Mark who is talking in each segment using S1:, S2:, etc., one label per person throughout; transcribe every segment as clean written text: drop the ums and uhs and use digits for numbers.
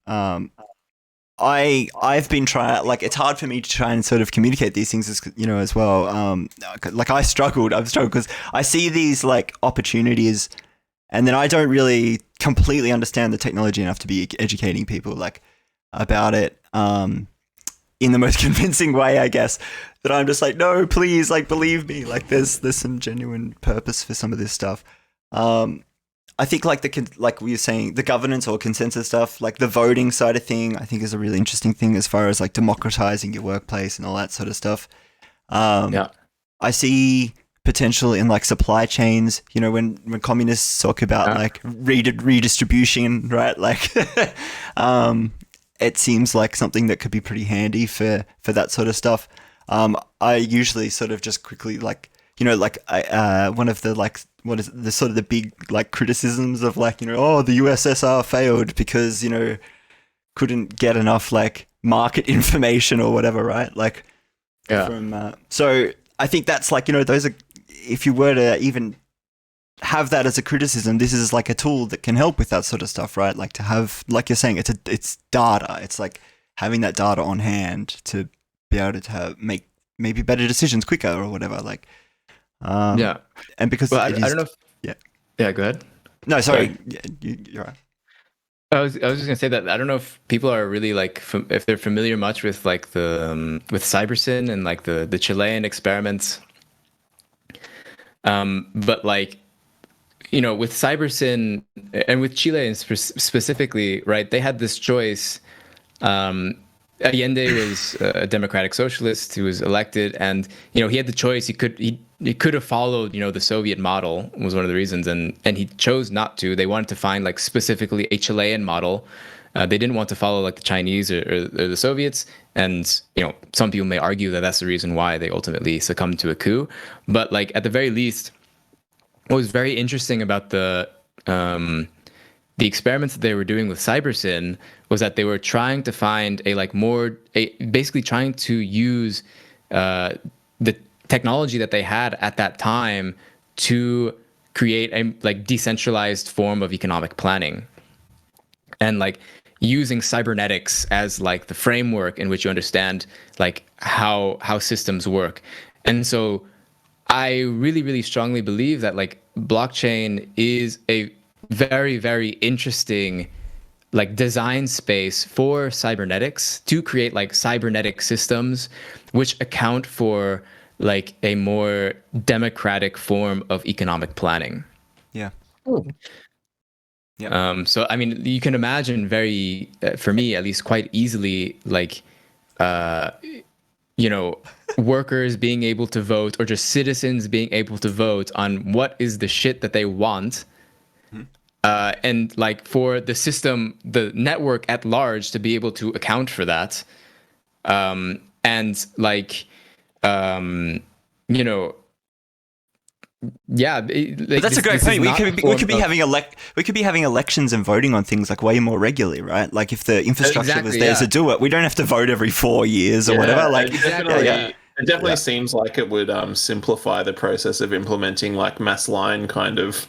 S1: I've been trying, like, it's hard for me to try and sort of communicate these things as well. Like I've struggled because I see these like opportunities, and then I don't really completely understand the technology enough to be educating people like about it in the most convincing way, I guess. That I'm just like, no, please, like, believe me, like, there's some genuine purpose for some of this stuff. I think like we were saying, the governance or consensus stuff, like the voting side of thing, I think is a really interesting thing as far as like democratizing your workplace and all that sort of stuff. Um,
S2: Yeah.
S1: I see potential in like supply chains. When communists talk about
S2: Yeah.
S1: like redistribution, right? Like, it seems like something that could be pretty handy for that sort of stuff. I usually sort of just quickly like one of the like what is it, the sort of the big like criticisms of like oh, the USSR failed because couldn't get enough like market information or whatever, right? Like
S2: Yeah.
S1: from so I think that's like those are, if you were to even have that as a criticism, this is like a tool that can help with that sort of stuff, right? Like to have, like you're saying, it's data. It's like having that data on hand to be able to make maybe better decisions quicker or whatever. Like,
S2: Yeah.
S1: and because
S2: Well,
S1: it
S2: I
S1: is,
S2: don't know if,
S1: yeah.
S2: yeah, go ahead.
S1: No,
S2: Sorry.
S1: sorry, yeah, you're right.
S2: I was just gonna say that I don't know if people are really like if they're familiar much with like the with Cybersyn and like the Chilean experiments. But like with Cybersyn and with Chile and specifically, right? They had this choice. Um, Allende was a democratic socialist who was elected, and he had the choice. He could have followed the Soviet model was one of the reasons, and he chose not to. They wanted to find like specifically a Chilean model. They didn't want to follow like the Chinese or the Soviets, and some people may argue that that's the reason why they ultimately succumbed to a coup. But like at the very least, what was very interesting about the experiments that they were doing with Cybersyn was that they were trying to find basically trying to use the technology that they had at that time to create a like decentralized form of economic planning, and like using cybernetics as like the framework in which you understand like how systems work. And so I really, really strongly believe that like blockchain is a very, very interesting like design space for cybernetics to create like cybernetic systems which account for like a more democratic form of economic planning.
S1: Yeah,
S2: Oh.
S1: yeah.
S2: So I mean, you can imagine very, for me at least, quite easily, like, uh, workers being able to vote or just citizens being able to vote on what is the shit that they want.
S1: Mhm.
S2: And like for the system, the network at large to be able to account for that. And like, um, you know, yeah,
S1: But
S2: like
S1: that's a great
S2: this is
S1: point. We
S2: not a
S1: could be, we
S2: form
S1: could be
S2: of,
S1: having we could be having elections and voting on things like way more regularly, right? Like if the infrastructure was
S2: exactly,
S1: there to
S2: yeah.
S1: do it, we don't have to vote every 4 years or whatever.
S3: Yeah,
S1: Like, yeah, yeah,
S3: it definitely
S1: yeah.
S3: seems like it would simplify the process of implementing like mass line kind of.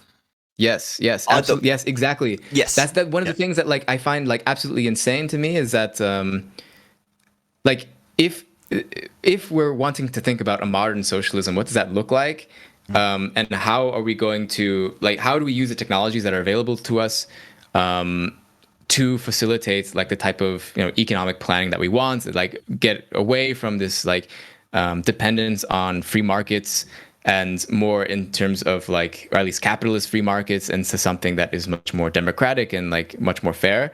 S2: Yes, yes,
S1: The,
S2: absolutely. Yes, exactly.
S1: yes,
S2: That's that one of
S1: yeah.
S2: the things that like I find like absolutely insane to me is that like if if we're wanting to think about a modern socialism, what does that look like? And how are we going to like how do we use the technologies that are available to us to facilitate like the type of economic planning that we want, like get away from this like dependence on free markets and more in terms of like, or at least capitalist free markets, into something that is much more democratic and like much more fair.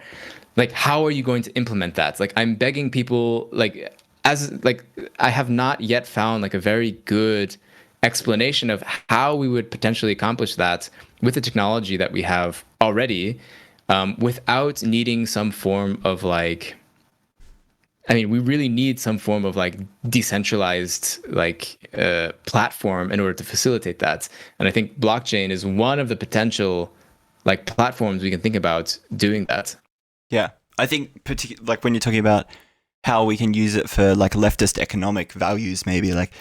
S2: Like how are you going to implement that? Like I'm begging people, like as like I have not yet found like a very good explanation of how we would potentially accomplish that with the technology that we have already, without needing some form of like, I mean, we really need some form of like decentralized like platform in order to facilitate that. And I think blockchain is one of the potential like platforms we can think about doing that.
S1: Yeah, I think like when you're talking about how we can use it for like leftist economic values, maybe like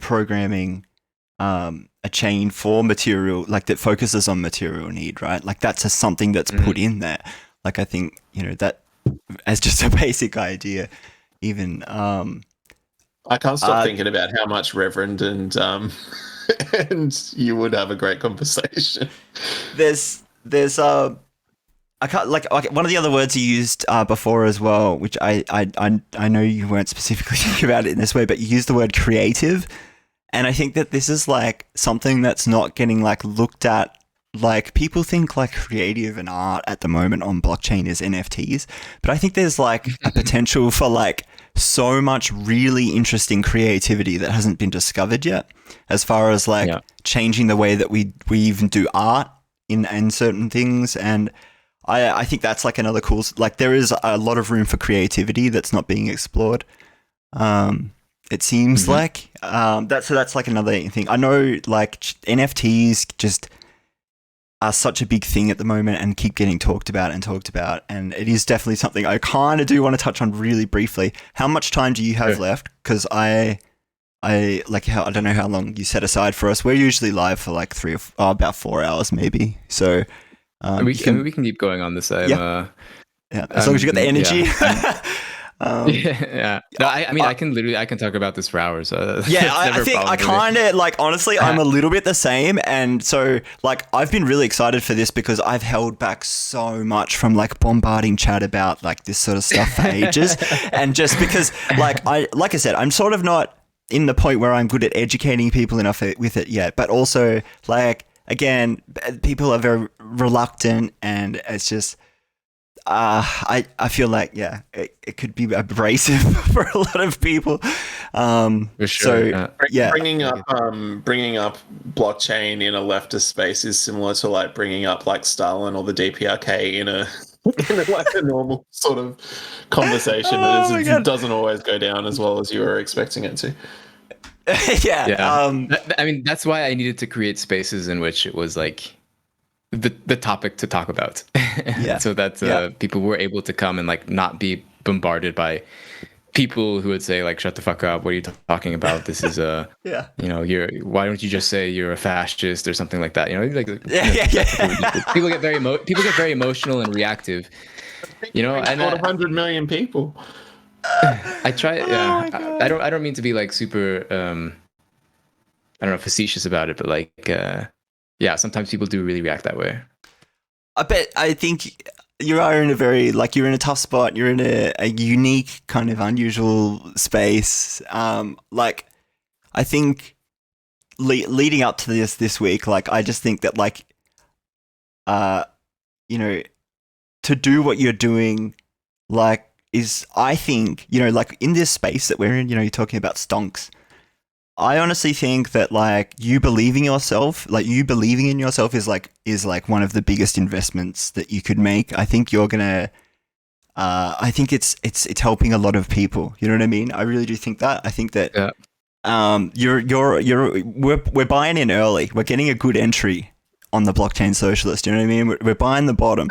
S1: programming a chain for material like that focuses on material need, right? Like that's something that's put in there. Like I think that as just a basic idea, even.
S3: I can't stop thinking about how much Reverend and and you would have a great conversation.
S1: There's I can't like one of the other words you used before as well, which I know you weren't specifically thinking about it in this way, but you used the word creative, and I think that this is like something that's not getting like looked at. Like people think like creative and art at the moment on blockchain is NFTs, but I think there's like a potential for like so much really interesting creativity that hasn't been discovered yet, as far as like changing the way that we even do art in certain things. And I think that's like another cool, like there is a lot of room for creativity that's not being explored. It seems like that's like another thing. I know like NFTs just are such a big thing at the moment and keep getting talked about. And it is definitely something I kind of do want to touch on really briefly. How much time do you have left? Because I don't know how long you set aside for us. We're usually live for like about 4 hours maybe. So
S2: we can keep going on this.
S1: As long as you got the energy.
S2: Yeah. No, I mean, I can talk about this for hours.
S1: I think I kind of like, honestly, I'm a little bit the same. And so like, I've been really excited for this because I've held back so much from like bombarding chat about like this sort of stuff for ages. And just because like I said, I'm sort of not in the point where I'm good at educating people enough with it yet, but also like, again, people are very reluctant and it's just, I feel like it could be abrasive for a lot of people.
S2: For sure.
S1: So
S3: bringing up blockchain in a leftist space is similar to like bringing up like Stalin or the DPRK in a like a normal sort of conversation. It doesn't always go down as well as you were expecting it to.
S2: I mean, that's why I needed to create spaces in which it was like the topic to talk about. So that people were able to come and like not be bombarded by people who would say like, shut the fuck up, what are you talking about, this is you know, why don't you just say you're a fascist or something like that, you know, like people get very emotional and reactive, you know. And
S3: 100 million people.
S2: I try I don't mean to be like super I don't know, facetious about it, but like sometimes people do really react that way.
S1: I think you are in a very, like, you're in a tough spot. You're in a unique kind of unusual space. Like, I think leading up to this week, like, I just think that, like, you know, to do what you're doing, like, is, I think, you know, like, in this space that we're in, you know, you're talking about stonks. I honestly think that like you believing in yourself is like one of the biggest investments that you could make. I think you're gonna. I think it's helping a lot of people. You know what I mean? I really do think that. I think that. We're buying in early. We're getting a good entry on the blockchain socialist. You know what I mean? We're buying the bottom.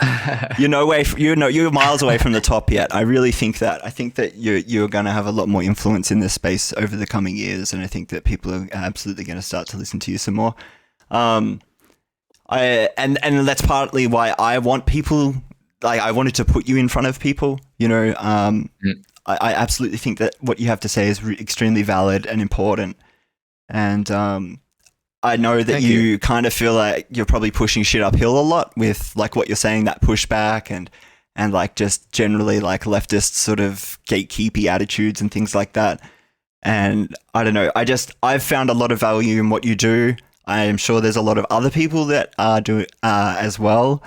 S1: You're miles away from the top yet. I really think that. I think that you're going to have a lot more influence in this space over the coming years, and I think that people are absolutely going to start to listen to you some more. And that's partly why I want people. Like, I wanted to put you in front of people. You know, I absolutely think that what you have to say is extremely valid and important, and I know that you kind of feel like you're probably pushing shit uphill a lot with like what you're saying, that pushback and like just generally like leftist sort of gatekeepy attitudes and things like that. And I don't know, I've found a lot of value in what you do. I am sure there's a lot of other people that are doing as well.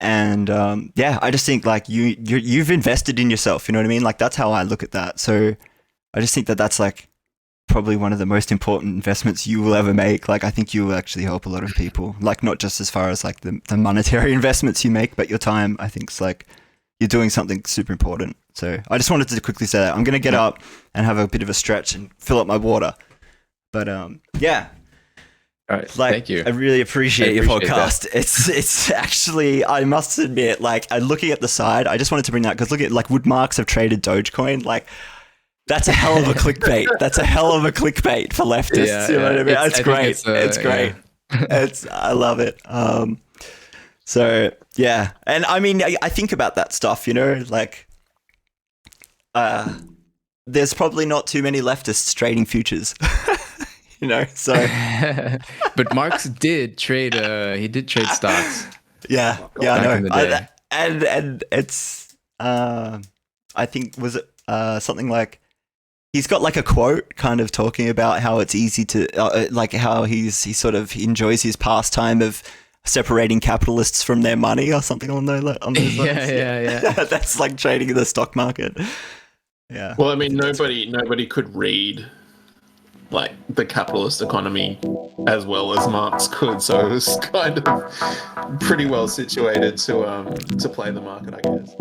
S1: And I just think like you've invested in yourself. You know what I mean? Like that's how I look at that. So I just think that that's like probably one of the most important investments you will ever make. Like, I think you will actually help a lot of people, like not just as far as like the monetary investments you make, but your time. I think it's like you're doing something super important. So I just wanted to quickly say that. I'm going to get up and have a bit of a stretch and fill up my water. But
S2: All right,
S1: like,
S2: thank you.
S1: I really appreciate your podcast. That. It's actually, I must admit, like, looking at the side, I just wanted to bring that because look at like Woodmarks have traded Dogecoin. Like, that's a hell of a clickbait. That's a hell of a clickbait for leftists.
S2: Yeah,
S1: you know what I mean? It's great.
S2: It's
S1: great. I love it. So yeah, and I mean, I think about that stuff. You know, like there's probably not too many leftists trading futures. So
S2: but Marx did trade. He did trade stocks.
S1: yeah,
S3: Oh,
S1: yeah, I
S2: back in
S1: know.
S2: the day.
S1: And it's I think was it something like he's got like a quote kind of talking about how it's easy to like how he sort of enjoys his pastime of separating capitalists from their money or something on those lines.
S2: Yeah.
S1: That's like trading in the stock market. Yeah.
S3: Well, I mean, nobody could read like the capitalist economy as well as Marx could, so it was kind of pretty well situated to play the market, I guess.